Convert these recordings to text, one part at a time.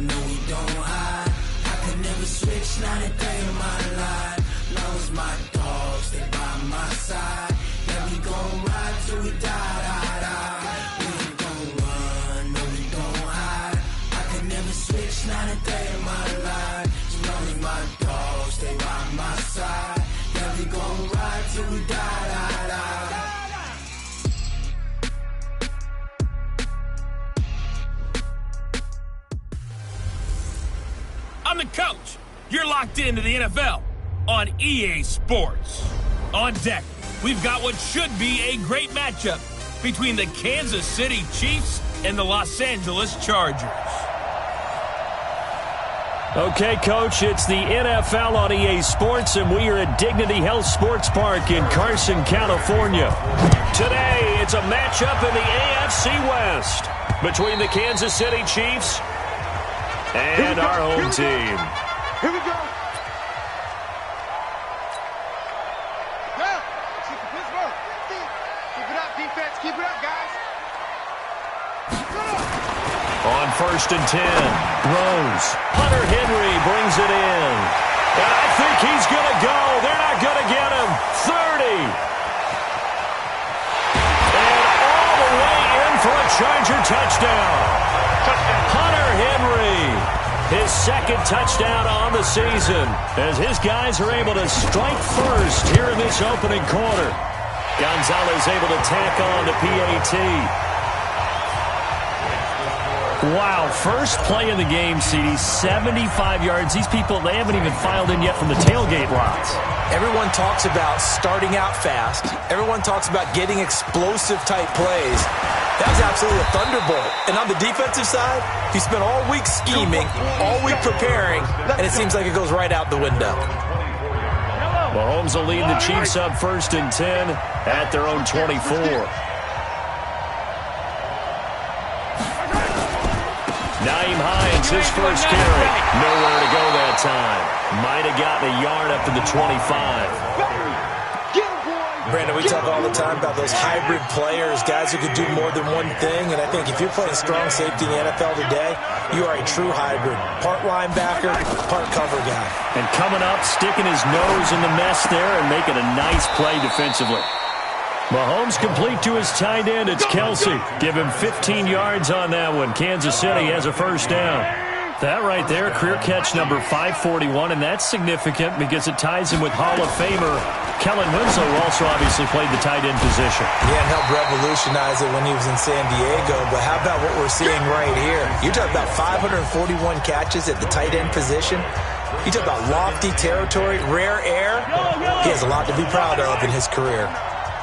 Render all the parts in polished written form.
no we don't hide. I could never switch, not a day in my life. Long as my dogs stay by my side. Yeah, we gon' ride till we die, die, die. We ain't gon' run, no we don't hide. I could never switch, not a day in my life. As long as my dogs stay by my side. Yeah, we gon' ride till we die, die, die. I'm the coach. You're locked into the NFL on EA Sports. On deck, we've got what should be a great matchup between the Kansas City Chiefs and the Los Angeles Chargers. Okay, Coach, it's the NFL on EA Sports, and we are at Dignity Health Sports Park in Carson, California. Today, it's a matchup in the AFC West between the Kansas City Chiefs and our home team. Here we go. Yeah. Keep the Pittsburgh. Keep it up, defense. Keep it up, guys. On 1st and 10, Rose. Hunter Henry brings it in. And I think he's going to go. They're not going to get him. 30. And all the way in for a Charger touchdown. Hunter Henry, his second touchdown on the season, as his guys are able to strike first here in this opening quarter. Gonzalez able to tack on the PAT. Wow, first play in the game, CD, 75 yards. These people, they haven't even filed in yet from the tailgate lots. Everyone talks about starting out fast. Everyone talks about getting explosive-type plays. That was absolutely a thunderbolt. And on the defensive side, he spent all week scheming, all week preparing, and it seems like it goes right out the window. Mahomes will lead the Chiefs up 1st and 10 at their own 24. Naeem Hines, his first carry. Nowhere to go that time. Might have gotten a yard up to the 25. Brandon, we talk all the time about those hybrid players, guys who could do more than one thing, and I think if you're playing strong safety in the NFL today, you are a true hybrid. Part linebacker, part cover guy. And coming up, sticking his nose in the mess there and making a nice play defensively. Mahomes complete to his tight end. It's Kelsey. Give him 15 yards on that one. Kansas City has a first down. That right there, career catch number 541, and that's significant because it ties him with Hall of Famer Kellen Winslow, who also obviously played the tight end position. Yeah, and helped revolutionize it when he was in San Diego. But how about what we're seeing right here? You're talking about 541 catches at the tight end position. You talk about lofty territory, rare air. He has a lot to be proud of in his career.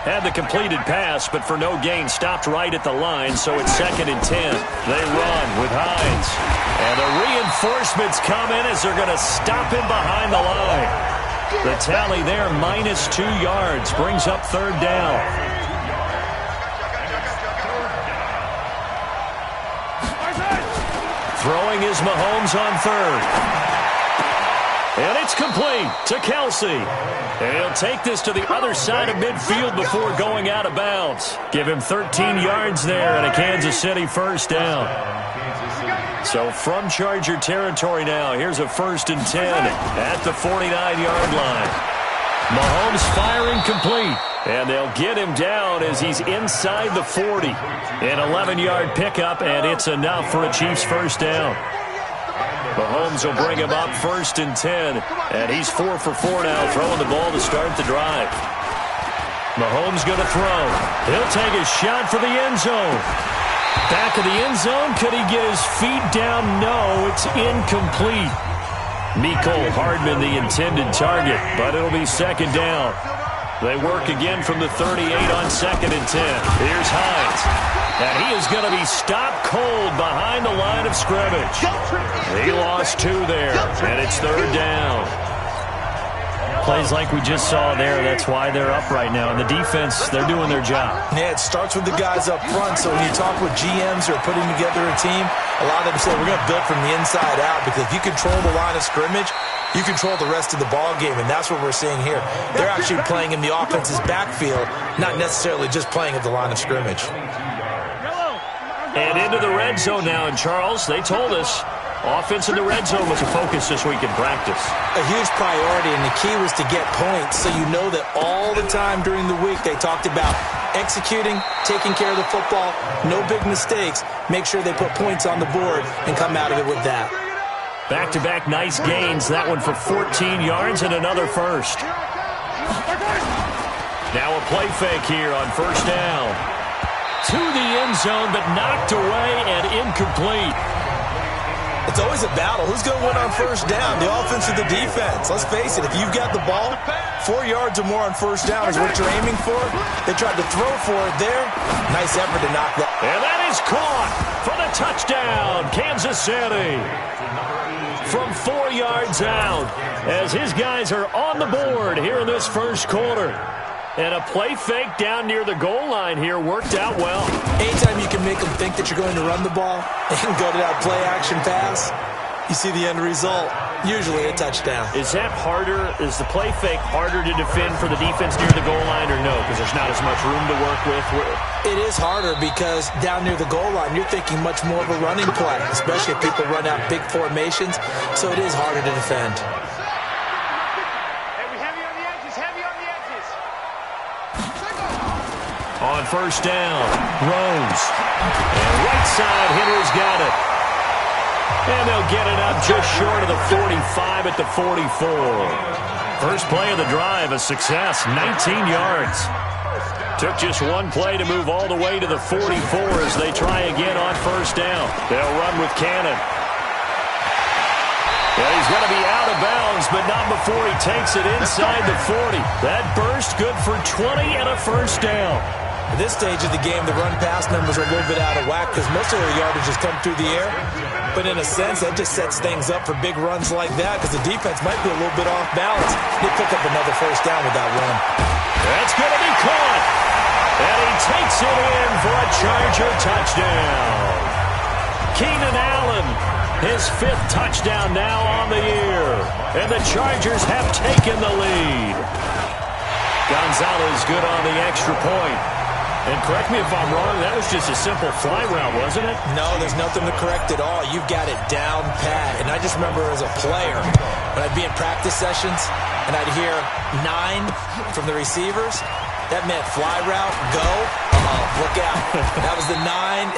Had the completed pass, but for no gain, stopped right at the line, so it's 2nd and 10. They run with Hines. And the reinforcements come in as they're going to stop him behind the line. The tally there, -2 yards, brings up 3rd down. Throwing is Mahomes on 3rd. And it's complete to Kelsey. And he'll take this to the other side of midfield before going out of bounds. Give him 13 yards there and a Kansas City first down. So from Charger territory now, here's a 1st and 10 at the 49-yard line. Mahomes firing complete. And they'll get him down as he's inside the 40. An 11-yard pickup, and it's enough for a Chiefs first down. Mahomes will bring him up 1st and 10, and he's 4 for 4 now, throwing the ball to start the drive. Mahomes going to throw. He'll take a shot for the end zone. Back of the end zone. Could he get his feet down? No, it's incomplete. Mecole Hardman, the intended target, but it'll be 2nd down. They work again from the 38 on 2nd and 10. Here's Hines. And he is going to be stopped cold behind the line of scrimmage. He lost 2 there, and it's 3rd down. Plays like we just saw there, that's why they're up right now. And the defense, they're doing their job. Yeah, it starts with the guys up front. So when you talk with GMs who are putting together a team, a lot of them say we're going to build from the inside out, because if you control the line of scrimmage, you control the rest of the ball game, and that's what we're seeing here. They're actually playing in the offense's backfield, not necessarily just playing at the line of scrimmage. And into the red zone now. And, Charles, they told us offense in the red zone was a focus this week in practice. A huge priority, and the key was to get points. So you know that all the time during the week they talked about executing, taking care of the football, no big mistakes. Make sure they put points on the board and come out of it with that. Back-to-back nice gains. That one for 14 yards and another first. Now a play fake here on first down. To the end zone, but knocked away and incomplete. It's always a battle. Who's going to win on first down, the offense or the defense? Let's face it, if you've got the ball, 4 yards or more on first down is what you're aiming for. They tried to throw for it there. Nice effort to knock that. And that is caught for the touchdown, Kansas City. From 4 yards out, as his guys are on the board here in this first quarter. And a play fake down near the goal line here worked out well. Anytime you can make them think that you're going to run the ball and go to that play-action pass, you see the end result, usually a touchdown. Is that harder? Is the play fake harder to defend for the defense near the goal line or no? Because there's not as much room to work with. It is harder because down near the goal line, you're thinking much more of a running play, especially if people run out big formations. So it is harder to defend. On first down, Rose. And right side, Henry's got it. And they'll get it up just short of the 45 at the 44. First play of the drive, a success, 19 yards. Took just one play to move all the way to the 44 as they try again on first down. They'll run with Cannon. Yeah, he's going to be out of bounds, but not before he takes it inside the 40. That burst good for 20 and a first down. At this stage of the game, the run-pass numbers are a little bit out of whack because most of their yardage has come through the air. But in a sense, that just sets things up for big runs like that because the defense might be a little bit off balance. They pick up another first down with that run. That's going to be caught. And he takes it in for a Charger touchdown. Keenan Allen, his 5th touchdown now on the year. And the Chargers have taken the lead. Gonzalez good on the extra point. And correct me if I'm wrong, that was just a simple fly route, wasn't it? No, there's nothing to correct at all. You've got it down pat. And I just remember as a player, when I'd be in practice sessions and I'd hear 9 from the receivers, that meant fly route, go, look out. That was the 9,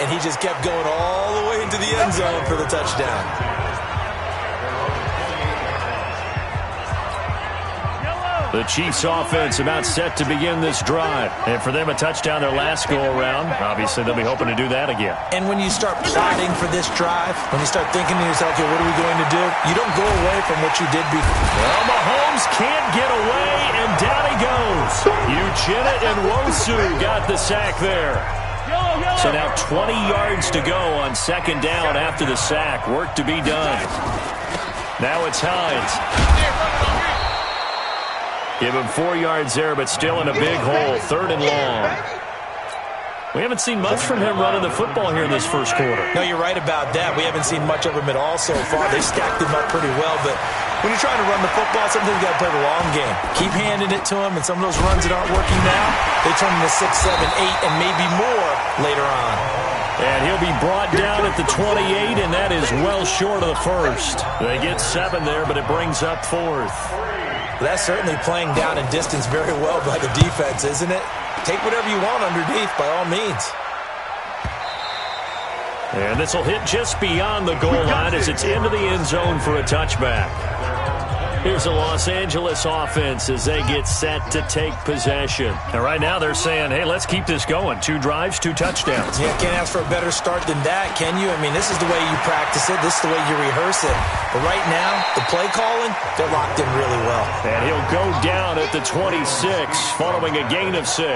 and he just kept going all the way into the end zone for the touchdown. The Chiefs offense about set to begin this drive. And for them, a touchdown their last go-around. Obviously, they'll be hoping to do that again. And when you start plotting for this drive, when you start thinking to yourself, okay, what are we going to do? You don't go away from what you did before. Well, Mahomes can't get away, and down he goes. Uchenna and Wosu got the sack there. So now 20 yards to go on second down after the sack. Work to be done. Now it's Hines. Give him 4 yards there, but still in a big hole. 3rd and long. We haven't seen much from him running the football here in this first quarter. No, you're right about that. We haven't seen much of him at all so far. They stacked him up pretty well, but when you're trying to run the football, sometimes you got to play the long game. Keep handing it to him, and some of those runs that aren't working now, they turn into 6, 7, 8, and maybe more later on. And he'll be brought down at the 28, and that is well short of the first. They get 7 there, but it brings up 4th. That's certainly playing down in distance very well by the defense, isn't it? Take whatever you want underneath, by all means. And this will hit just beyond the goal line as it's into the end zone for a touchback. Here's the Los Angeles offense as they get set to take possession. And right now they're saying, hey, let's keep this going. 2 drives, 2 touchdowns. Yeah, can't ask for a better start than that, can you? I mean, this is the way you practice it. This is the way you rehearse it. But right now, the play calling, they're locked in really well. And he'll go down at the 26 following a gain of 6.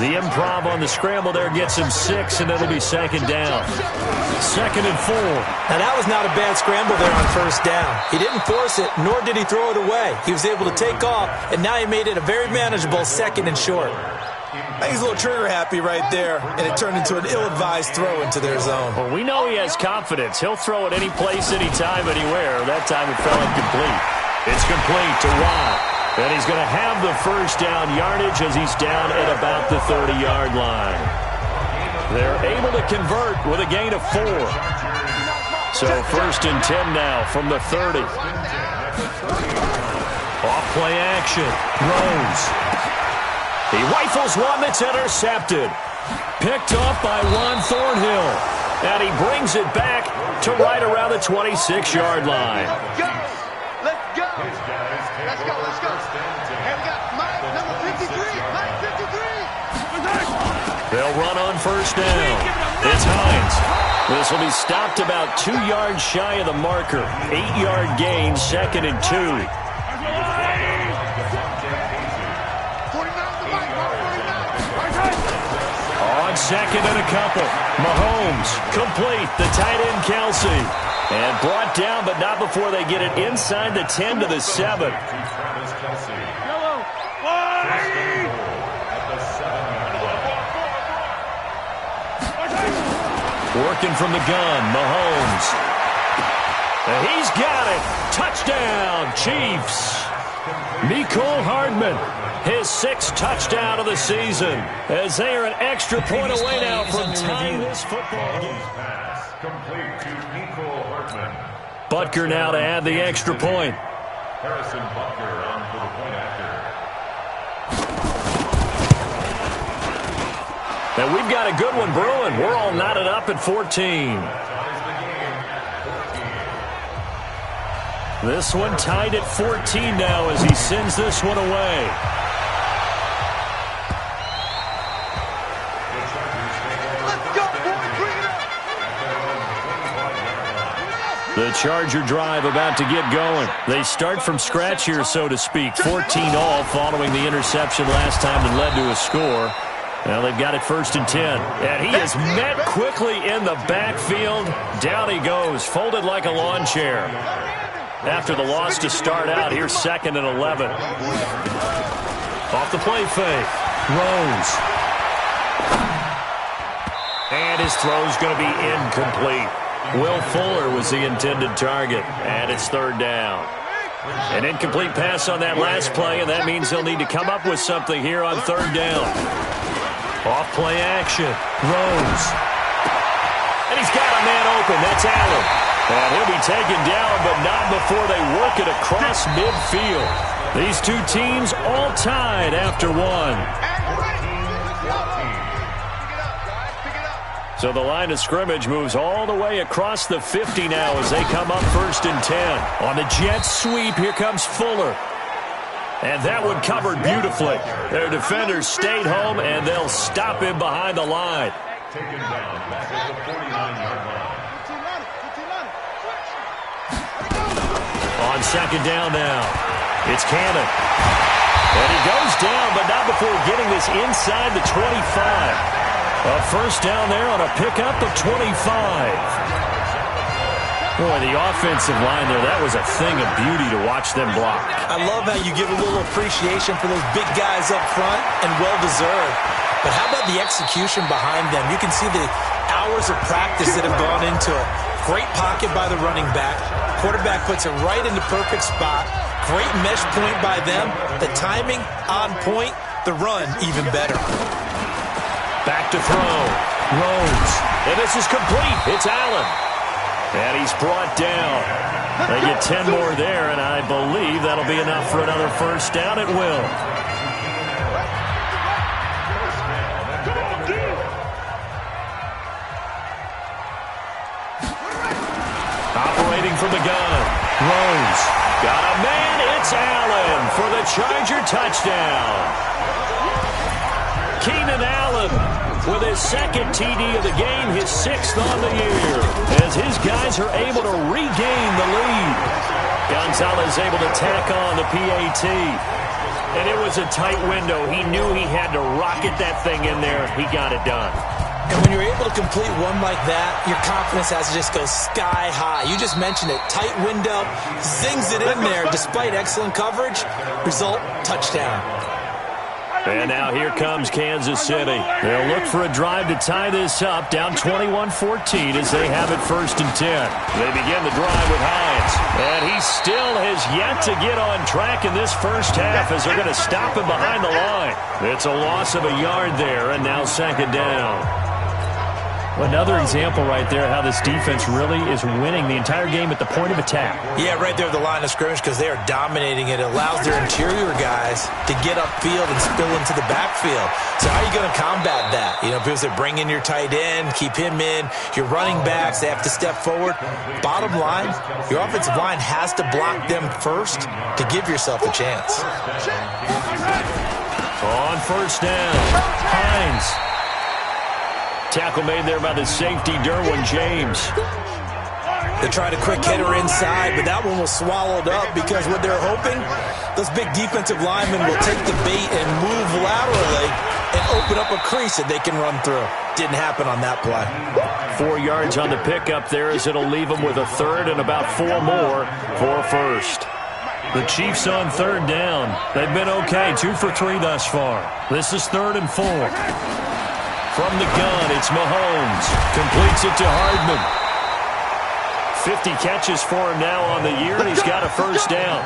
The improv on the scramble there gets him 6, and it'll be second down. 2nd and 4. Now, that was not a bad scramble there on first down. He didn't force it, nor did he throw it away. He was able to take off, and now he made it a very manageable 2nd and short. I think he's a little trigger happy right there, and it turned into an ill-advised throw into their zone. Well, we know he has confidence. He'll throw it any place, anytime, anywhere. That time it fell incomplete. It's complete to Watt. And he's going to have the first down yardage as he's down at about the 30-yard line. They're able to convert with a gain of 4. So 1st and 10 now from the 30. Off play action. Rose. He rifles one that's intercepted. Picked off by Juan Thornhill. And he brings it back to right around the 26-yard line. Let's go. Let's go. Let's go. Let's go. And we got Mike, number 53. Mike 53. They'll run on 1st down. It's Hines. This will be stopped about 2 yards shy of the marker. 8-yard gain, 2nd and 2. On 2nd and a couple. Mahomes complete. The tight end Kelsey. And brought down, but not before they get it inside the 10 to the 7. Working from the gun, Mahomes. And he's got it. Touchdown, Chiefs. Mecole Hardman, his 6th touchdown of the season, as they are an extra point away now from tying this football game. Complete to Mecole Hardman. Butker now to add the extra point. Harrison Butker on for the point after. And we've got a good one brewing. We're all knotted up at 14. This one tied at 14 now as he sends this one away. Let's go, boys. Bring it up. The Charger drive about to get going. They start from scratch here, so to speak. 14 all following the interception last time that led to a score. Now they've got it 1st and 10. And he is met quickly in the backfield. Down he goes, folded like a lawn chair. After the loss to start out, here's 2nd and 11. Off the play fake. Rose. And his throw's going to be incomplete. Will Fuller was the intended target. And it's 3rd down. An incomplete pass on that last play, and that means they'll need to come up with something here on 3rd down. Off play action. Rose. And he's got a man open. That's Allen. And he'll be taken down, but not before they work it across midfield. These two teams all tied after 1. So the line of scrimmage moves all the way across the 50 now as they come up 1st and 10. On the jet sweep, here comes Fuller. And that one covered beautifully. Their defenders stayed home, and they'll stop him behind the line. Taken down back at the 49-yard line. On 2nd down now, it's Cannon. And he goes down, but not before getting this inside the 25. A 1st down there on a pickup of 25. Boy, the offensive line there, that was a thing of beauty to watch them block. I love how you give a little appreciation for those big guys up front, and well-deserved. But how about the execution behind them? You can see the hours of practice that have gone into it. Great pocket by the running back. Quarterback puts it right in the perfect spot. Great mesh point by them. The timing on point. The run even better. Back to throw. Rose. And this is complete. It's Allen. And he's brought down. They get 10 more there, and I believe that'll be enough for another 1st down. It will. Operating from the gun. Rose. Got a man. It's Allen for the Charger touchdown. Keenan Allen with his 2nd TD of the game, his 6th on the year, as his guys are able to regain the lead. Gonzalez able to tack on the PAT. And it was a tight window. He knew he had to rocket that thing in there. He got it done. And when you're able to complete one like that, your confidence has to just go sky high. You just mentioned it. Tight window, zings it in there despite excellent coverage. Result, touchdown. And now here comes Kansas City. They'll look for a drive to tie this up, down 21-14 as they have it 1st and 10. They begin the drive with Hines. And he still has yet to get on track in this first half as they're going to stop him behind the line. It's a loss of a yard there, and now 2nd down. Another example right there how this defense really is winning the entire game at the point of attack. Yeah, right there at the line of scrimmage because they are dominating it. It allows their interior guys to get upfield and spill into the backfield. So how are you going to combat that? You know, people say bring in your tight end, keep him in. Your running backs, they have to step forward. Bottom line, your offensive line has to block them first to give yourself a chance. On first down, Hines. Tackle made there by the safety, Derwin James. They tried a quick hitter inside, but that one was swallowed up because what they're hoping, those big defensive linemen will take the bait and move laterally and open up a crease that they can run through. Didn't happen on that play. 4 yards on the pickup there as it'll leave them with a third and about 4 more for first. The Chiefs on third down. They've been okay, 2 for 3 thus far. This is 3rd and 4. From the gun, it's Mahomes. Completes it to Hardman. 50 catches for him now on the year, and he's got a first down.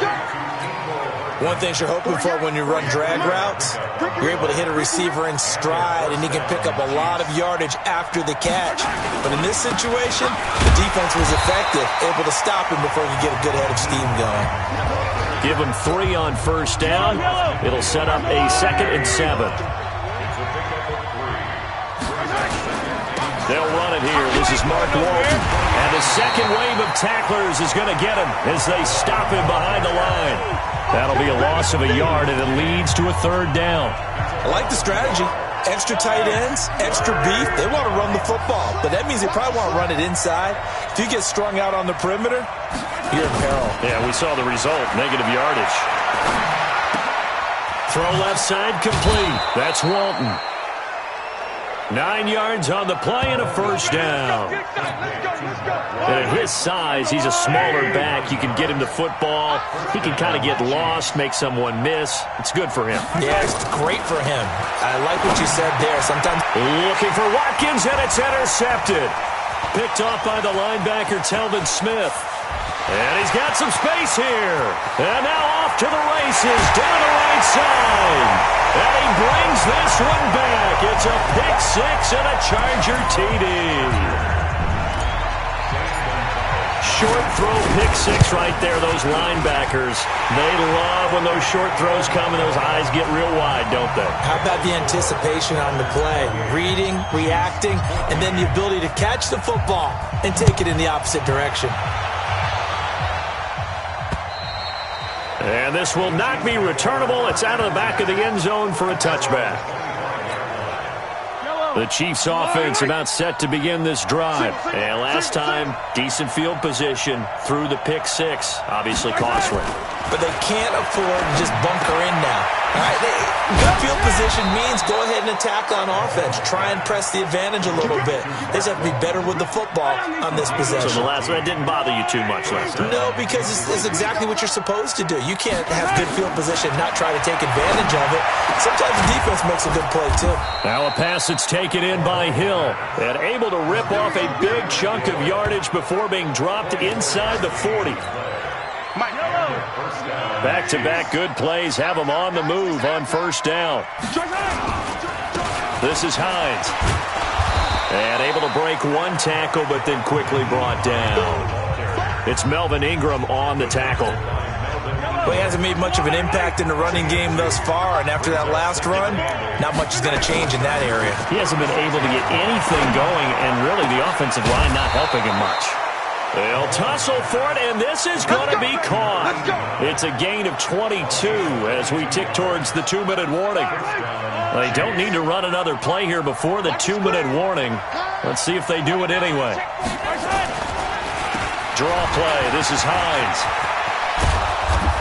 One thing you're hoping for when you run drag routes, you're able to hit a receiver in stride, and he can pick up a lot of yardage after the catch. But in this situation, the defense was effective, able to stop him before he could get a good head of steam going. Give him 3 on first down. It'll set up a 2nd and 7. They'll run it here. This is Mark Walton. And the second wave of tacklers is going to get him as they stop him behind the line. That'll be a loss of a yard, and it leads to a 3rd down. I like the strategy. Extra tight ends, extra beef. They want to run the football, but that means they probably want to run it inside. If you get strung out on the perimeter, you're in peril. Yeah, we saw the result, negative yardage. Throw left side complete. That's Walton. 9 yards on the play and a first down. And at his size, he's a smaller back. You can get him the football. He can kind of get lost, make someone miss. It's good for him. Yeah, it's great for him. I like what you said there. Sometimes looking for Watkins, and it's intercepted. Picked off by the linebacker, Telvin Smith. And he's got some space here. And now off to the races, down the right side. And he brings this one back. It's a pick 6 and a Charger TD. Short throw, pick 6 right there, those linebackers. They love when those short throws come and those eyes get real wide, don't they? How about the anticipation on the play? Reading, reacting, and then the ability to catch the football and take it in the opposite direction. And this will not be returnable. It's out of the back of the end zone for a touchback. The Chiefs offense about set to begin this drive. And last time, decent field position through the pick 6. Obviously costly. But they can't afford to just bunker in now. All right, good field position means go ahead and attack on offense. Try and press the advantage a little bit. They just have to be better with the football on this possession. So the last one didn't bother you too much last time? No, because it's exactly what you're supposed to do. You can't have good field position and not try to take advantage of it. Sometimes the defense makes a good play, too. Now a pass that's taken in by Hill and able to rip off a big chunk of yardage before being dropped inside the 40. Back-to-back good plays have them on the move on first down. This is Hines. And able to break one tackle, but then quickly brought down. It's Melvin Ingram on the tackle. Well, he hasn't made much of an impact in the running game thus far, and after that last run, not much is going to change in that area. He hasn't been able to get anything going, and really the offensive line not helping him much. They'll tussle for it, and this is going to be caught. It's a gain of 22 as we tick towards the 2-minute warning. They don't need to run another play here before the 2-minute warning. Let's see if they do it anyway. Draw play. This is Hines.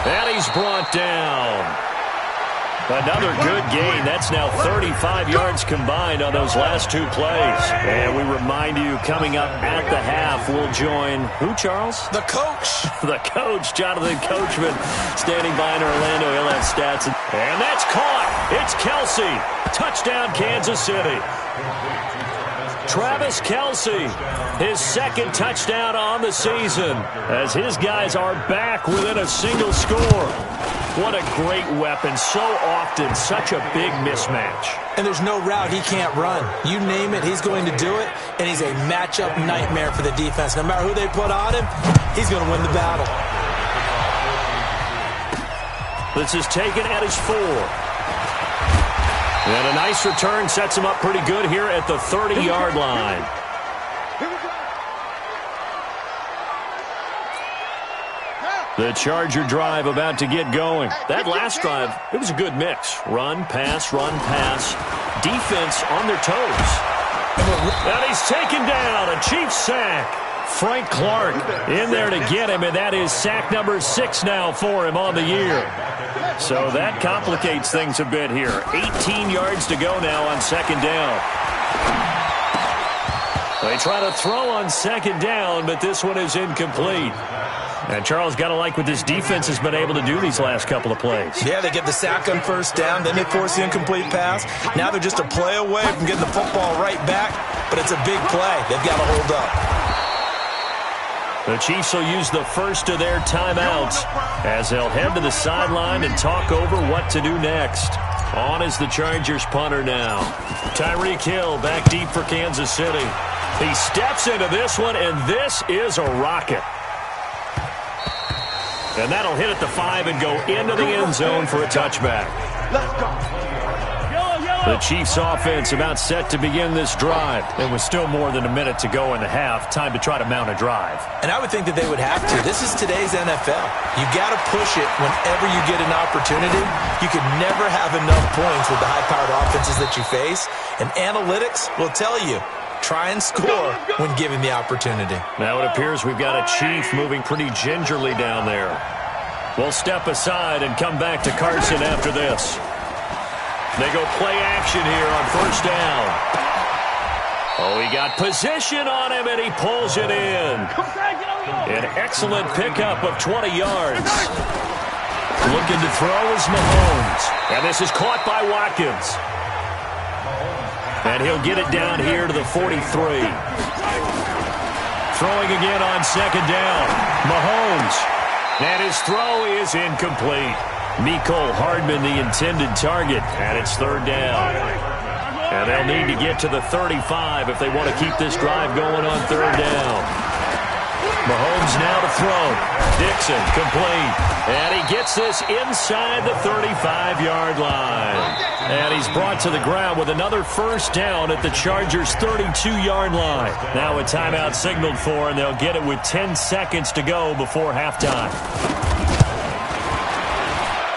And he's brought down. Another good gain. That's now 35 yards combined on those last 2 plays. And we remind you, coming up at the half, we'll join who, Charles? The coach. The coach, Jonathan Coachman, standing by in Orlando. He'll have stats. And that's caught. It's Kelsey. Touchdown, Kansas City. Travis Kelsey, his 2nd touchdown on the season, as his guys are back within a single score. What a great weapon. So often, such a big mismatch. And there's no route he can't run. You name it, he's going to do it, and he's a matchup nightmare for the defense. No matter who they put on him, he's going to win the battle. This is taken at his 4. And a nice return sets him up pretty good here at the 30-yard line. The Charger drive about to get going. That last drive, it was a good mix. Run, pass, defense on their toes. And he's taken down, a Chiefs sack. Frank Clark in there to get him, and that is sack number 6 now for him on the year. So that complicates things a bit here. 18 yards to go now on second down. They try to throw on second down, but this one is incomplete. And Charles, got to like what this defense has been able to do these last couple of plays. Yeah, they get the sack on first down, then they force the incomplete pass. Now they're just a play away from getting the football right back, but it's a big play. They've got to hold up. The Chiefs will use the first of their timeouts as they'll head to the sideline and talk over what to do next. On is the Chargers punter now. Tyreek Hill back deep for Kansas City. He steps into this one, and this is a rocket. And that'll hit at the 5 and go into the end zone for a touchback. Let's go. The Chiefs offense about set to begin this drive. It was still more than a minute to go in the half. Time to try to mount a drive. And I would think that they would have to. This is today's NFL. You got to push it whenever you get an opportunity. You can never have enough points with the high-powered offenses that you face. And analytics will tell you, try and score when given the opportunity. Now it appears we've got a Chief moving pretty gingerly down there. We'll step aside and come back to Carson after this. They go play action here on first down. Oh, he got position on him, and he pulls it in. An excellent pickup of 20 yards. Looking to throw is Mahomes. And this is caught by Watkins. And he'll get it down here to the 43. Throwing again on second down. Mahomes. And his throw is incomplete. Mecole Hardman, the intended target, and it's third down. And they'll need to get to the 35 if they want to keep this drive going on third down. Mahomes now to throw. Dixon, complete. And he gets this inside the 35-yard line. And he's brought to the ground with another first down at the Chargers' 32-yard line. Now a timeout signaled for, and they'll get it with 10 seconds to go before halftime.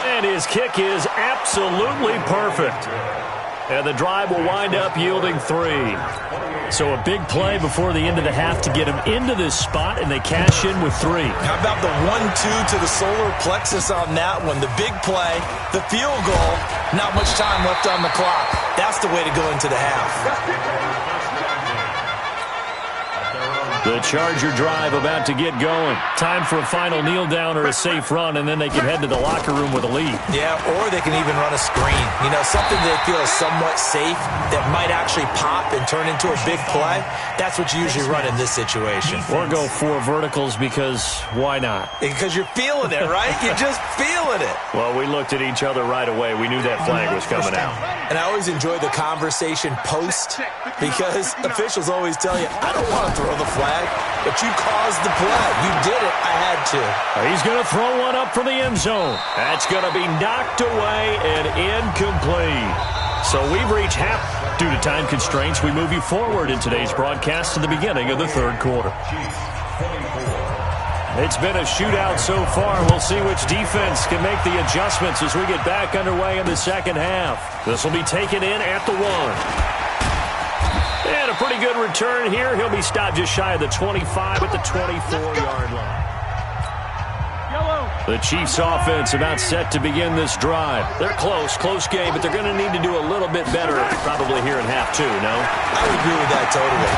And his kick is absolutely perfect. And the drive will wind up yielding 3. So a big play before the end of the half to get him into this spot, and they cash in with 3. How about the 1-2 to the solar plexus on that one? The big play, the field goal, not much time left on the clock. That's the way to go into the half. The Charger drive about to get going. Time for a final kneel down or a safe run, and then they can head to the locker room with a lead. Yeah, or they can even run a screen. You know, something they feel is somewhat safe that might actually pop and turn into a big play. That's what you usually run in this situation. Or go 4 verticals because why not? Because you're feeling it, right? You're just feeling it. Well, we looked at each other right away. We knew that flag was coming out. And I always enjoy the conversation post because officials always tell you, I don't want to throw the flag. But you caused the play. You did it. I had to. He's going to throw one up for the end zone. That's going to be knocked away and incomplete. So we've reached half. Due to time constraints, we move you forward in today's broadcast to the beginning of the third quarter. It's been a shootout so far. We'll see which defense can make the adjustments as we get back underway in the second half. This will be taken in at the 1. And a pretty good return here. He'll be stopped just shy of the 25 at the 24-yard line. The Chiefs offense about set to begin this drive. They're close game, but they're going to need to do a little bit better probably here in half 2, no? I would agree with that totally.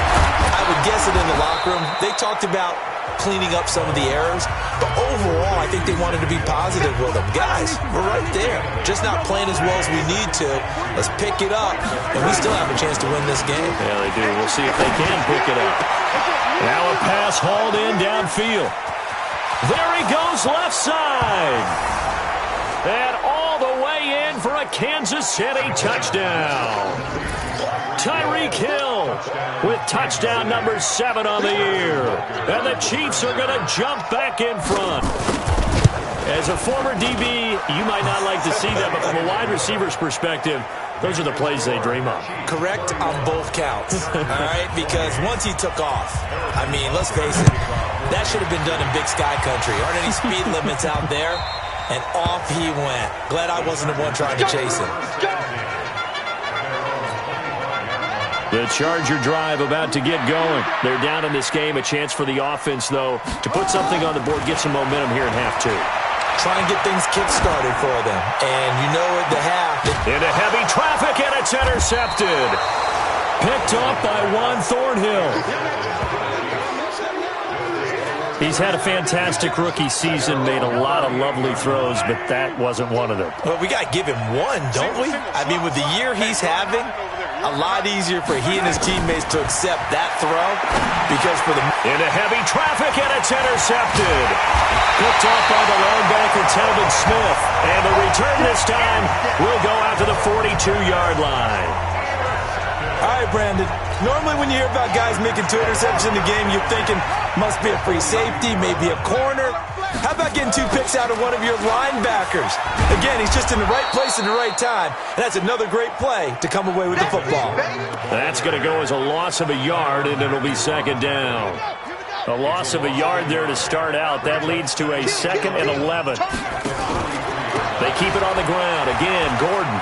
I would guess it in the locker room. They talked about cleaning up some of the errors, but overall, I think they wanted to be positive with them. Guys, we're right there. Just not playing as well as we need to. Let's pick it up, and we still have a chance to win this game. Yeah, they do. We'll see if they can pick it up. Now a pass hauled in downfield. There he goes left side. And all the way in for a Kansas City touchdown. Tyreek Hill with touchdown number 7 on the year. And the Chiefs are going to jump back in front. As a former DB, you might not like to see that, but from a wide receiver's perspective, those are the plays they dream of. Correct on both counts, all right? Because once he took off, I mean, let's face it, that should have been done in Big Sky Country. Aren't any speed limits out there? And off he went. Glad I wasn't the one trying to chase him. The Charger drive about to get going. They're down in this game. A chance for the offense, though, to put something on the board, get some momentum here in half 2. Try and get things kick-started for them. And you know at the half. Into heavy traffic, and it's intercepted. Picked off by Juan Thornhill. He's had a fantastic rookie season, made a lot of lovely throws, but that wasn't one of them. Well, we got to give him one, don't we? I mean, with the year he's having, a lot easier for he and his teammates to accept that throw because for the... Into heavy traffic, and it's intercepted. Picked off by the linebacker, Telvin Smith. And the return this time will go out to the 42-yard line. All right, Brandon. Normally when you hear about guys making 2 interceptions in the game, you're thinking must be a free safety, maybe a corner. How about getting 2 picks out of one of your linebackers? Again, he's just in the right place at the right time. And that's another great play to come away with the football. That's going to go as a loss of a yard, and it'll be second down. A loss of a yard there to start out. That leads to a 2nd and 11. They keep it on the ground. Again, Gordon.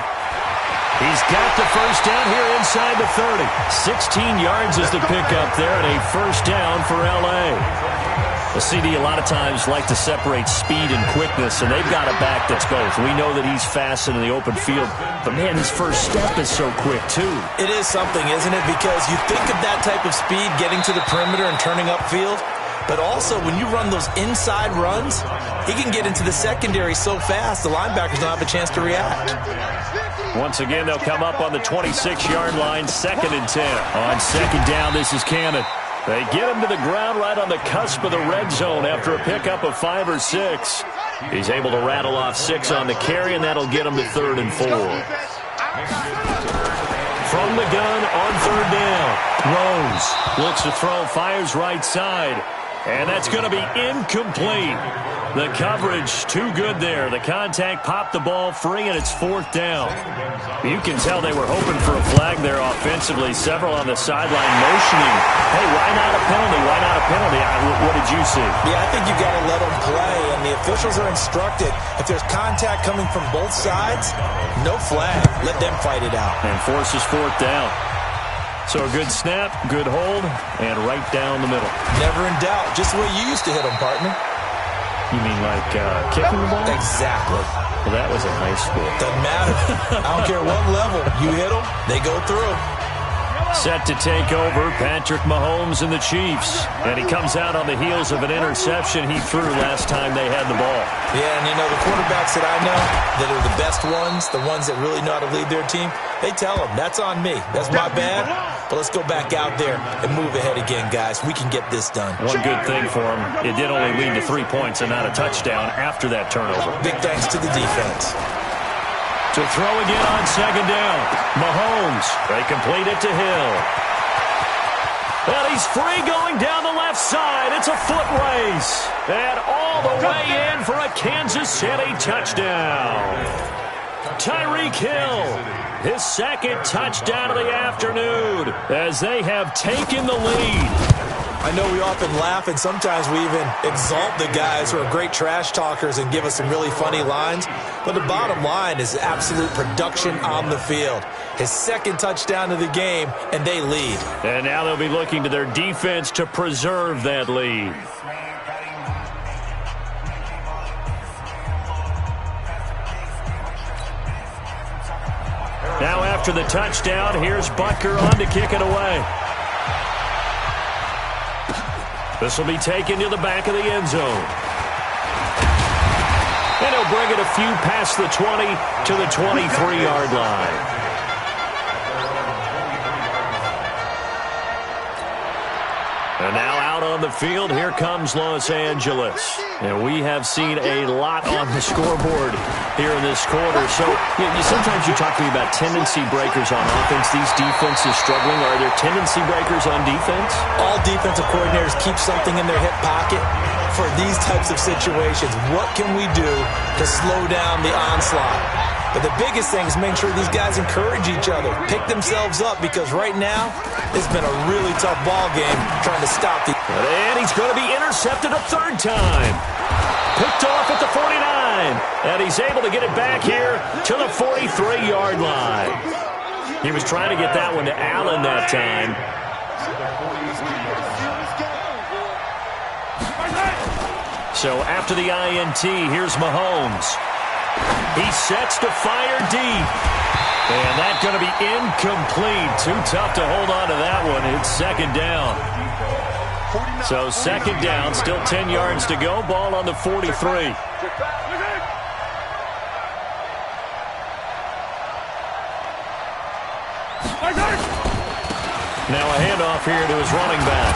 He's got the first down here inside the 30. 16 yards is the pickup there, and a first down for L.A. The CD a lot of times like to separate speed and quickness, and they've got a back that's both. We know that he's fast in the open field, but, man, his first step is so quick, too. It is something, isn't it? Because you think of that type of speed getting to the perimeter and turning upfield, but also when you run those inside runs, he can get into the secondary so fast the linebackers don't have a chance to react. Once again, they'll come up on the 26-yard line, 2nd and 10. On second down, this is Cannon. They get him to the ground right on the cusp of the red zone after a pickup of 5 or 6. He's able to rattle off 6 on the carry, and that'll get him to 3rd and 4. From the gun on 3rd down. Rose looks to throw, fires right side. And that's going to be incomplete. The coverage too good there. The contact popped the ball free, and it's 4th down. You can tell they were hoping for a flag there offensively. Several on the sideline motioning. Hey, why not a penalty? Why not a penalty? What did you see? Yeah, I think you've got to let them play, and the officials are instructed. If there's contact coming from both sides, no flag. Let them fight it out. And forces 4th down. So a good snap, good hold, and right down the middle. Never in doubt. Just the way you used to hit them, partner. You mean like kicking the ball? Exactly. Well, that was in high school. Doesn't matter. I don't care what level. You hit them, they go through. Set to take over, Patrick Mahomes and the Chiefs. And he comes out on the heels of an interception he threw last time they had the ball. Yeah, and you know, the quarterbacks that I know that are the best ones, the ones that really know how to lead their team, they tell them, that's on me. That's my bad. But let's go back out there and move ahead again, guys. We can get this done. One good thing for him, it did only lead to 3 points and not a touchdown after that turnover. Big thanks to the defense. To throw again on second down. Mahomes, they complete it to Hill. And he's free going down the left side. It's a foot race. And all the way in for a Kansas City touchdown. Tyreek Hill, his 2nd touchdown of the afternoon as they have taken the lead. I know we often laugh, and sometimes we even exalt the guys who are great trash talkers and give us some really funny lines. But the bottom line is absolute production on the field. His 2nd touchdown of the game, and they lead. And now they'll be looking to their defense to preserve that lead. Now after the touchdown, here's Butker on to kick it away. This will be taken to the back of the end zone. And he'll bring it a few past the 20 to the 23-yard line. And now out on the field. Here comes Los Angeles. And we have seen a lot on the scoreboard here in this quarter. So sometimes you talk to me about tendency breakers on offense. These defenses struggling. Are there tendency breakers on defense? All defensive coordinators keep something in their hip pocket for these types of situations. What can we do to slow down the onslaught? But the biggest thing is make sure these guys encourage each other, pick themselves up, because right now it's been a really tough ball game trying to stop the... And he's going to be intercepted a third time. Picked off at the 49. And he's able to get it back here to the 43-yard line. He was trying to get that one to Allen that time. So after the INT, here's Mahomes. He sets to fire deep. And that's going to be incomplete. Too tough to hold on to that one. It's second down. So second down, still 10 yards to go. Ball on the 43. Now a handoff here to his running back.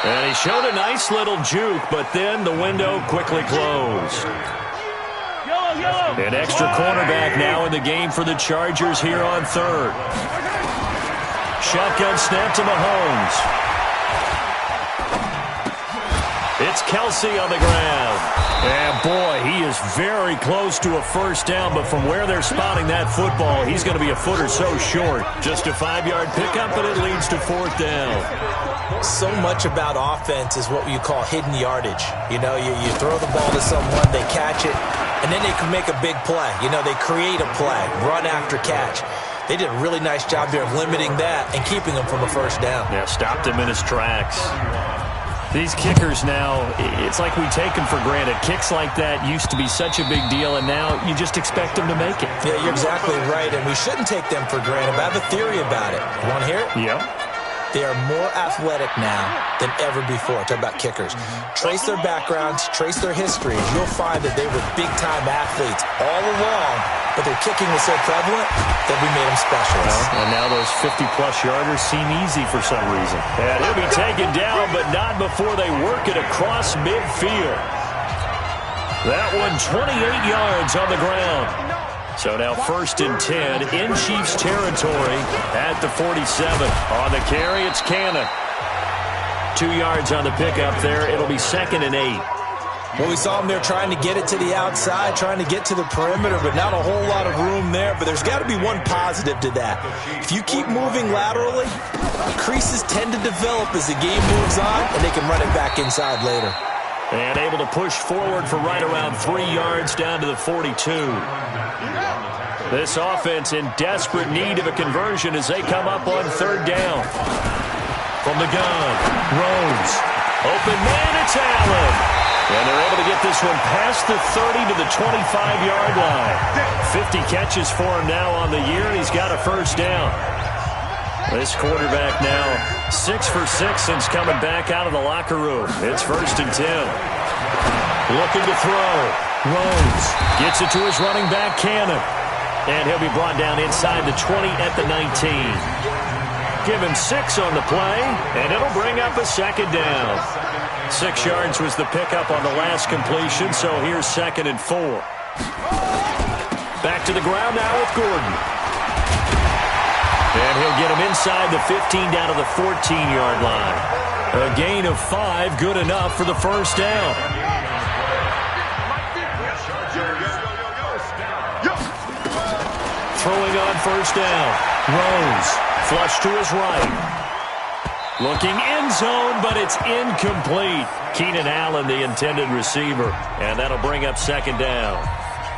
And he showed a nice little juke, but then the window quickly closed. An extra cornerback now in the game for the Chargers here on third. Shotgun snap to Mahomes. It's Kelsey on the ground. And boy, he is very close to a first down, but from where they're spotting that football, he's going to be a foot or so short. Just a 5-yard pickup, but it leads to fourth down. So much about offense is what you call hidden yardage. You know, you throw the ball to someone, they catch it, and then they can make a big play. You know, they create a play, run after catch. They did a really nice job there of limiting that and keeping him from a first down. Yeah, stopped him in his tracks. These kickers now, it's like we take them for granted. Kicks like that used to be such a big deal, and now you just expect them to make it. Yeah, you're exactly right, and we shouldn't take them for granted. But I have a theory about it. You want to hear it? Yep. They are more athletic now than ever before. Talk about kickers. Trace their backgrounds, trace their history. You'll find that they were big-time athletes all along, but their kicking was so prevalent that we made them specialists. And now those 50-plus yarders seem easy for some reason. And he'll be taken down, but not before they work it across midfield. That one 28 yards on the ground. So now first and 10 in Chiefs territory at the 47. On the carry, it's Cannon. 2 yards on the pickup there. It'll be second and 8. Well, we saw him there trying to get it to the outside, trying to get to the perimeter, but not a whole lot of room there. But there's got to be one positive to that. If you keep moving laterally, creases tend to develop as the game moves on, and they can run it back inside later. And able to push forward for right around 3 yards down to the 42. This offense in desperate need of a conversion as they come up on third down. From the gun, Rose. Open man, it's Allen. And they're able to get this one past the 30 to the 25-yard line. 50 catches for him now on the year, and he's got a first down. This quarterback now 6 for 6 since coming back out of the locker room. It's first and 10. Looking to throw. Rose gets it to his running back, Cannon. And he'll be brought down inside the 20 at the 19. Give him 6 on the play, and it'll bring up a second down. 6 yards was the pickup on the last completion, so here's second and 4. Back to the ground now with Gordon. And he'll get him inside the 15 down to the 14-yard line. A gain of 5, good enough for the first down. Throwing on first down. Rose, flush to his right. Looking end zone, but it's incomplete. Keenan Allen, the intended receiver. And that'll bring up second down.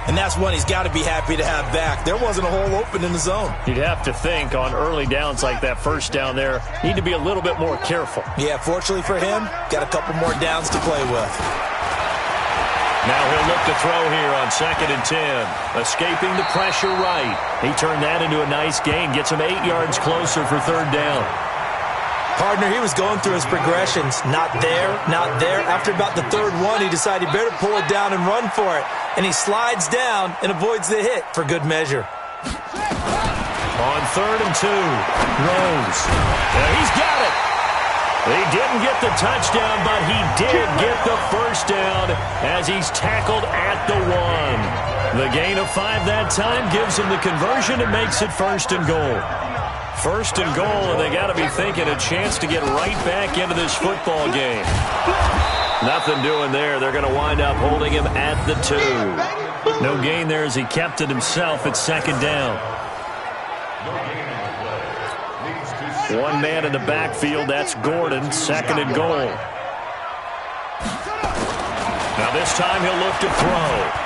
And that's one he's got to be happy to have back. There wasn't a hole open in the zone. You'd have to think on early downs like that first down there, need to be a little bit more careful. Yeah, fortunately for him, got a couple more downs to play with. Now he'll look to throw here on second and 10. Escaping the pressure right. He turned that into a nice gain. Gets him 8 yards closer for third down. Partner, he was going through his progressions. Not there, not there. After about the third one, he decided he better pull it down and run for it. And he slides down and avoids the hit for good measure. On third and 2, Rose. And he's got it. He didn't get the touchdown, but he did get the first down as he's tackled at the 1. The gain of 5 that time gives him the conversion and makes it 1st and goal. 1st and goal, and they got to be thinking a chance to get right back into this football game. Nothing doing there. They're going to wind up holding him at the 2. No gain there as he kept it himself at 2nd down. One man in the backfield, that's Gordon, 2nd and goal. Now this time he'll look to throw.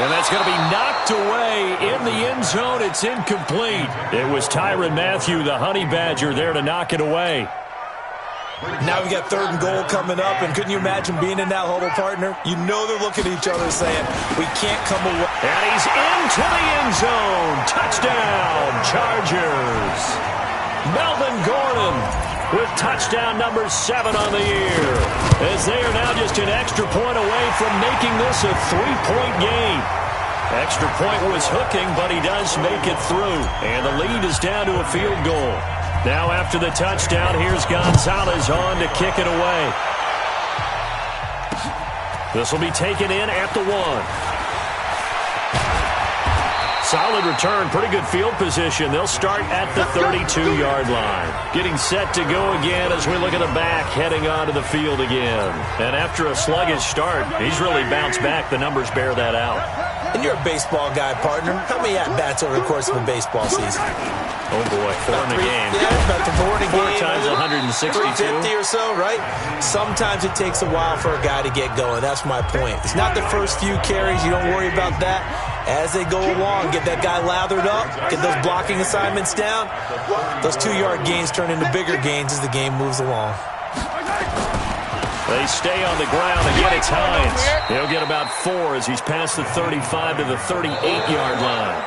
And that's going to be knocked away in the end zone. It's incomplete. It was Tyrann Mathieu, the Honey Badger, there to knock it away. Now we got 3rd and goal coming up, and couldn't you imagine being in that huddle, partner? You know they're looking at each other saying, we can't come away. And he's into the end zone. Touchdown, Chargers. Melvin Gordon with touchdown number 7 on the year, as they are now just an extra point away from making this a 3-point game. Extra point was hooking, but he does make it through, and the lead is down to a field goal. Now after the touchdown, here's Gonzalez on to kick it away. This will be taken in at the 1. Solid return, pretty good field position. They'll start at the 32-yard line. Getting set to go again as we look at the back, heading onto the field again. And after a sluggish start, he's really bounced back. The numbers bear that out. And you're a baseball guy, partner. How many at-bats over the course of a baseball season? Oh, boy, 4 in a game. Yeah, about 4 in a game. 4 times 162. 350 or so, right? Sometimes it takes a while for a guy to get going. That's my point. It's not the first few carries. You don't worry about that. As they go along, get that guy lathered up, get those blocking assignments down. Those 2-yard gains turn into bigger gains as the game moves along. They stay on the ground. Again, it's Hines. He'll get about 4 as he's past the 35 to the 38-yard line.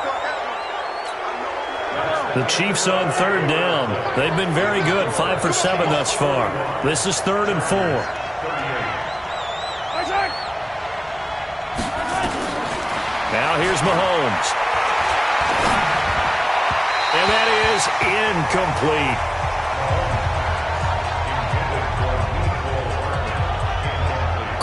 The Chiefs on 3rd down. They've been very good, 5 for 7 thus far. This is 3rd and 4. Now here's Mahomes. And that is incomplete.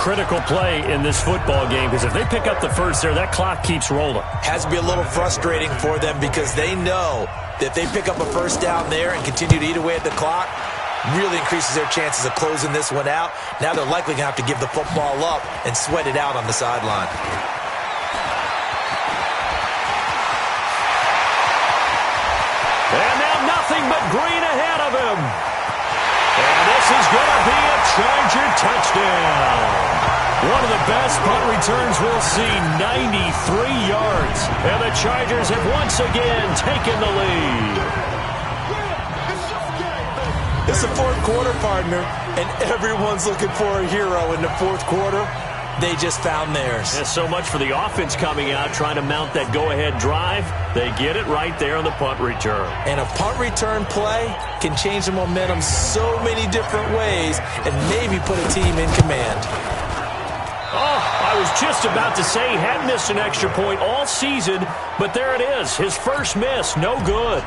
Critical play in this football game, because if they pick up the first there, that clock keeps rolling. Has to be a little frustrating for them because they know that if they pick up a first down there and continue to eat away at the clock, really increases their chances of closing this one out. Now they're likely going to have to give the football up and sweat it out on the sideline. And now nothing but green ahead of him. And this is going to be a Charger touchdown. One of the best punt returns we'll see, 93 yards. And the Chargers have once again taken the lead. It's the 4th quarter, partner, and everyone's looking for a hero in the 4th quarter. They just found theirs. There's so much for the offense coming out, trying to mount that go-ahead drive. They get it right there on the punt return. And a punt return play can change the momentum so many different ways and maybe put a team in command. Oh, I was just about to say he hadn't missed an extra point all season, but there it is, his first miss, no good.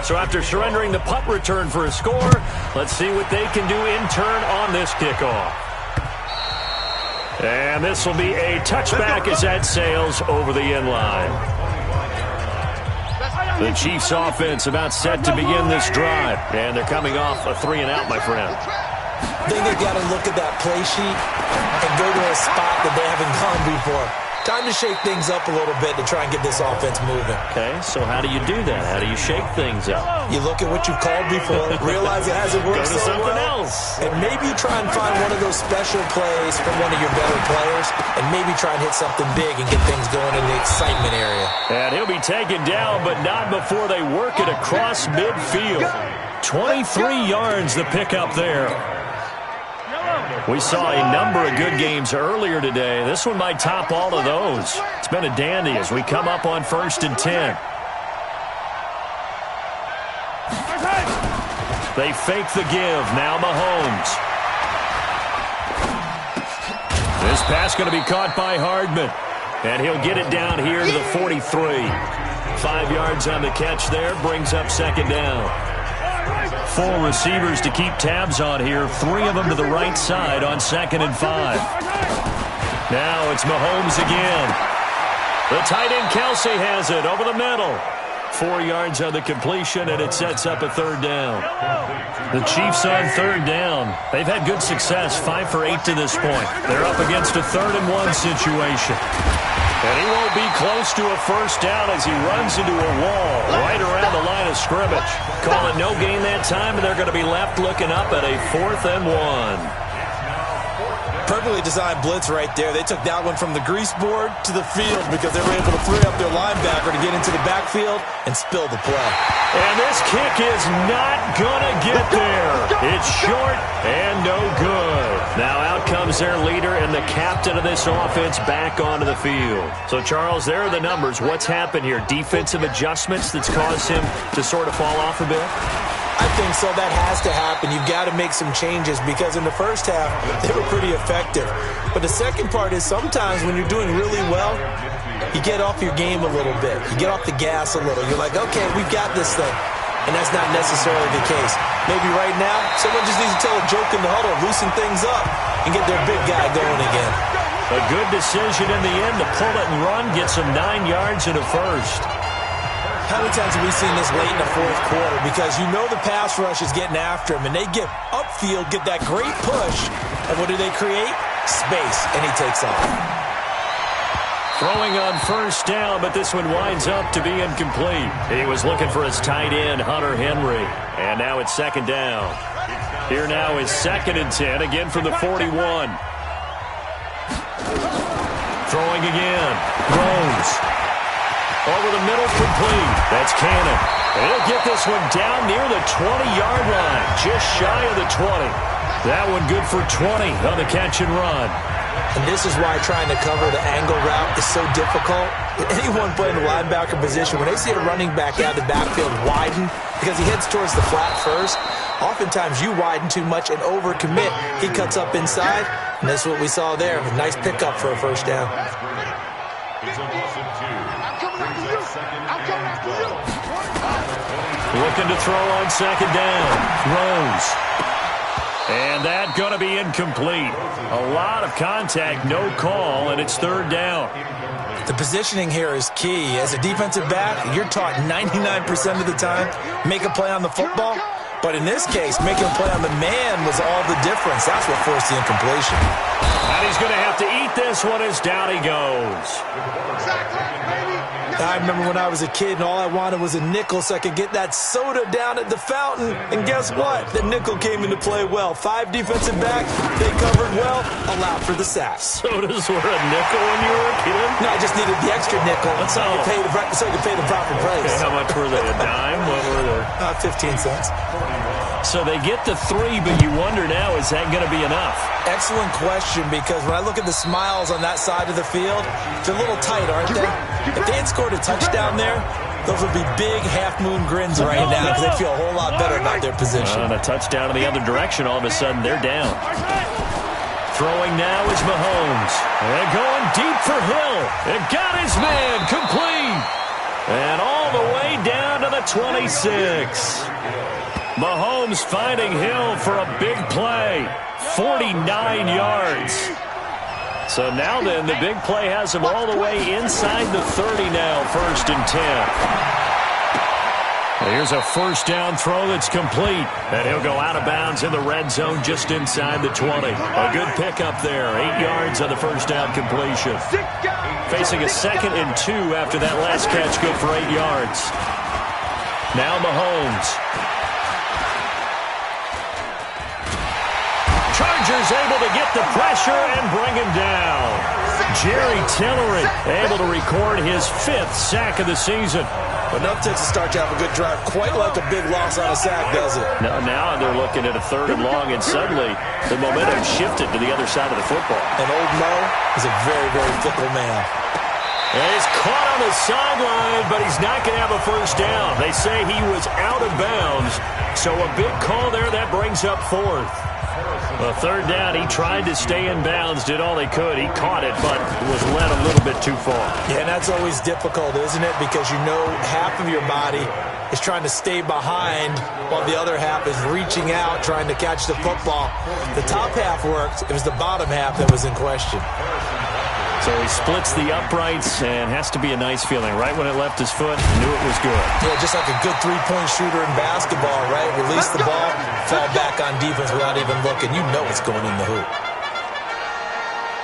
So after surrendering the punt return for a score, let's see what they can do in turn on this kickoff. And this will be a touchback as that sails over the end line. The Chiefs offense about set to begin this drive. And they're coming off a 3-and-out, my friend. I think they've got to look at that play sheet and go to a spot that they haven't gone before. Time to shake things up a little bit to try and get this offense moving. Okay, so how do you do that? How do you shake things up? You look at what you've called before, realize it hasn't worked Go to so something well, else. and maybe try and find one of those special plays from one of your better players, and maybe try and hit something big and get things going in the excitement area. And he'll be taken down, but not before they work it across midfield. 23 yards the pickup there. We saw a number of good games earlier today. This one might top all of those. It's been a dandy as we come up on 1st and 10. They fake the give. Now Mahomes. This pass going to be caught by Hardman. And he'll get it down here to the 43. 5 yards on the catch there. Brings up 2nd down. 4 receivers to keep tabs on here. 3 of them to the right side on 2nd and 5. Now it's Mahomes again. The tight end Kelsey has it over the middle. 4 yards on the completion, and it sets up a 3rd down. The Chiefs on 3rd down. They've had good success, 5 for 8 to this point. They're up against a 3rd and 1 situation. And he won't be close to a 1st down as he runs into a wall right around the line of scrimmage. Call it no gain that time, and they're going to be left looking up at a 4th and 1. Perfectly designed blitz right there. They took that one from the grease board to the field because they were able to free up their linebacker to get into the backfield and spill the play. And this kick is not going to get there. It's short and no good. Now out comes their leader and the captain of this offense back onto the field. So, Charles, there are the numbers. What's happened here? Defensive adjustments that's caused him to sort of fall off a bit? I think so. That has to happen. You've got to make some changes because in the first half, they were pretty effective. But the second part is sometimes when you're doing really well, you get off your game a little bit. You get off the gas a little. You're like, okay, we've got this thing. And that's not necessarily the case. Maybe right now, someone just needs to tell a joke in the huddle, loosen things up, and get their big guy going again. A good decision in the end to pull it and run, get some 9 yards and a 1st. How many times have we seen this late in the 4th quarter? Because you know the pass rush is getting after him, and they get upfield, get that great push, and what do they create? Space, and he takes off. Throwing on 1st down, but this one winds up to be incomplete. He was looking for his tight end, Hunter Henry, and now it's 2nd down. Here now is 2nd and 10, again from the 41. Throwing again, throws. Over the middle, complete. That's Cannon. And he'll get this one down near the 20-yard line, just shy of the 20. That one good for 20 on the catch and run. And this is why trying to cover the angle route is so difficult. Anyone playing the linebacker position, when they see a running back out of the backfield widen, because he heads towards the flat first, oftentimes you widen too much and overcommit. He cuts up inside, and that's what we saw there. A nice pickup for a 1st down. It's a loss of 2. Looking to throw on 2nd down. Throws. And that going to be incomplete. A lot of contact, no call, and it's 3rd down. The positioning here is key. As a defensive back, you're taught 99% of the time, make a play on the football. But in this case, making a play on the man was all the difference. That's what forced the incompletion. And he's going to have to eat this one as down he goes. I remember when I was a kid and all I wanted was a nickel so I could get that soda down at the fountain. And guess what? The nickel came into play well. 5 defensive backs, they covered well, allowed for the sacks. Sodas were a nickel when you were a kid? No, I just needed the extra nickel so I could pay the proper price. Okay, how much were they? A dime? What were they? 15 cents. So they get the 3, but you wonder now, is that going to be enough? Excellent question, because when I look at the smiles on that side of the field, they're a little tight, aren't they? If they had scored a touchdown there, those would be big half-moon grins right now because they feel a whole lot better about their position. And a touchdown in the other direction, all of a sudden they're down. Throwing now is Mahomes. And going deep for Hill. It got his man complete. And all the way down to the 26. Mahomes finding Hill for a big play. 49 yards. So now then, the big play has him all the way inside the 30 now, 1st and 10. Here's a 1st down throw that's complete. And he'll go out of bounds in the red zone just inside the 20. A good pickup there. 8 yards on the 1st down completion. Facing a 2nd and 2 after that last catch, good for 8 yards. Now Mahomes. Chargers able to get the pressure and bring him down. Jerry Tillery able to record his 5th sack of the season. But enough takes to start you off a good drive. Quite like a big loss on a sack, does it? No, now they're looking at a 3rd and long, and suddenly the momentum shifted to the other side of the football. And old Mo is a very, very fickle man. And he's caught on the sideline, but he's not going to have a 1st down. They say he was out of bounds, so a big call there that brings up 4th. Well, 3rd down, he tried to stay in bounds, did all he could. He caught it, but was led a little bit too far. Yeah, and that's always difficult, isn't it? Because you know half of your body is trying to stay behind while the other half is reaching out, trying to catch the football. The top half worked. It was the bottom half that was in question. So he splits the uprights, and has to be a nice feeling. Right when it left his foot, knew it was good. Yeah, just like a good three-point shooter in basketball, right? Release the ball, fall back on defense without even looking. You know it's going in the hoop.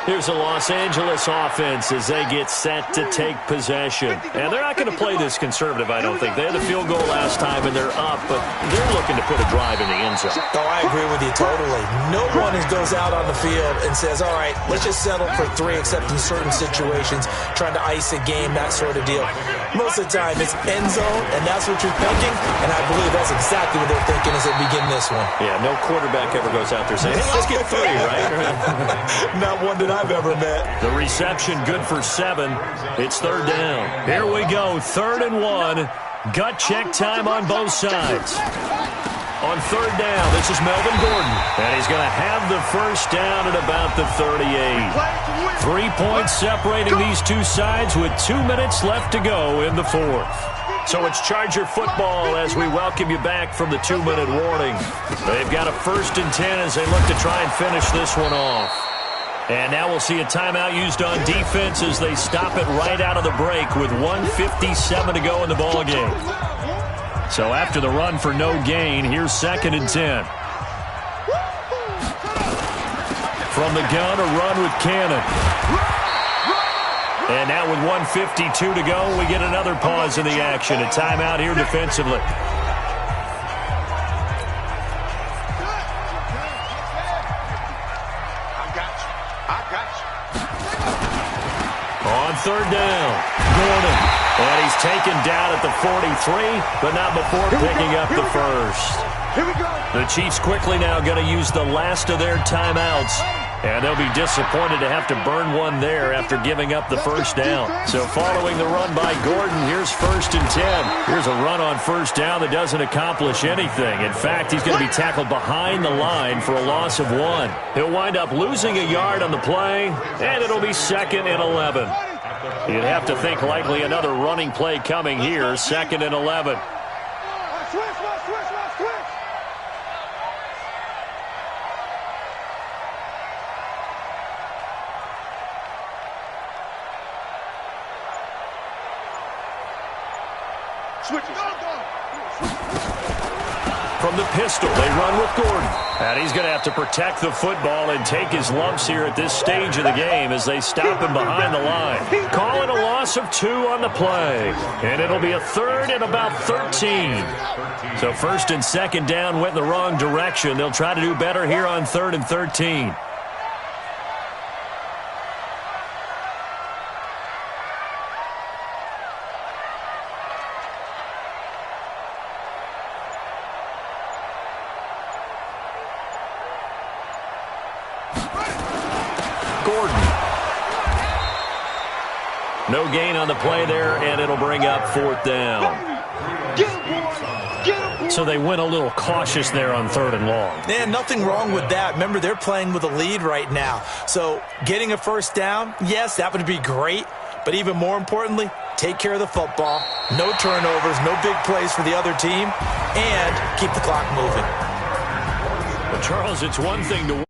Here's the Los Angeles offense as they get set to take possession. And they're not going to play this conservative, I don't think. They had the field goal last time, and they're up, but they're looking to put a drive in the end zone. Oh, I agree with you totally. No one goes out on the field and says, all right, let's just settle for 3, except in certain situations, trying to ice a game, that sort of deal. Most of the time, it's end zone, and that's what you're thinking, and I believe that's exactly what they're thinking as they begin this one. Yeah, no quarterback ever goes out there saying, hey, let's get 3, right? Not one that I've ever met. The reception good for 7. It's third down. Here we go, 3rd and 1. Gut check time on both sides. On third down, this is Melvin Gordon, and he's going to have the first down at about the 38. 3 points separating these two sides with 2 minutes left to go in the 4th. So it's Charger football as we welcome you back from the 2-minute warning. They've got a 1st and 10 as they look to try and finish this one off. And now we'll see a timeout used on defense as they stop it right out of the break with 1:57 to go in the ballgame. So after the run for no gain, here's 2nd and 10. From the gun, a run with Cannon. And now with 1:52 to go, we get another pause in the action. A timeout here defensively. On third down, Gordon. And he's taken down at the 43, but not before picking up the first. The Chiefs quickly now going to use the last of their timeouts. And they'll be disappointed to have to burn one there after giving up the first down. So following the run by Gordon, here's 1st and 10. Here's a run on first down that doesn't accomplish anything. In fact, he's going to be tackled behind the line for a loss of 1. He'll wind up losing a yard on the play, and it'll be 2nd and 11. You'd have to think likely another running play coming here, 2nd and 11. From the pistol, they run with Gordon. And he's going to have to protect the football and take his lumps here at this stage of the game as they stop him behind the line. Calling a loss of 2 on the play. And it'll be a 3rd and about 13. So 1st and 2nd down went in the wrong direction. They'll try to do better here on 3rd and 13. No gain on the play there, and it'll bring up 4th down. So they went a little cautious there on 3rd and long. Yeah, nothing wrong with that. Remember, they're playing with a lead right now. So getting a first down, yes, that would be great. But even more importantly, take care of the football. No turnovers, no big plays for the other team, and keep the clock moving. Well, Charles, it's one thing to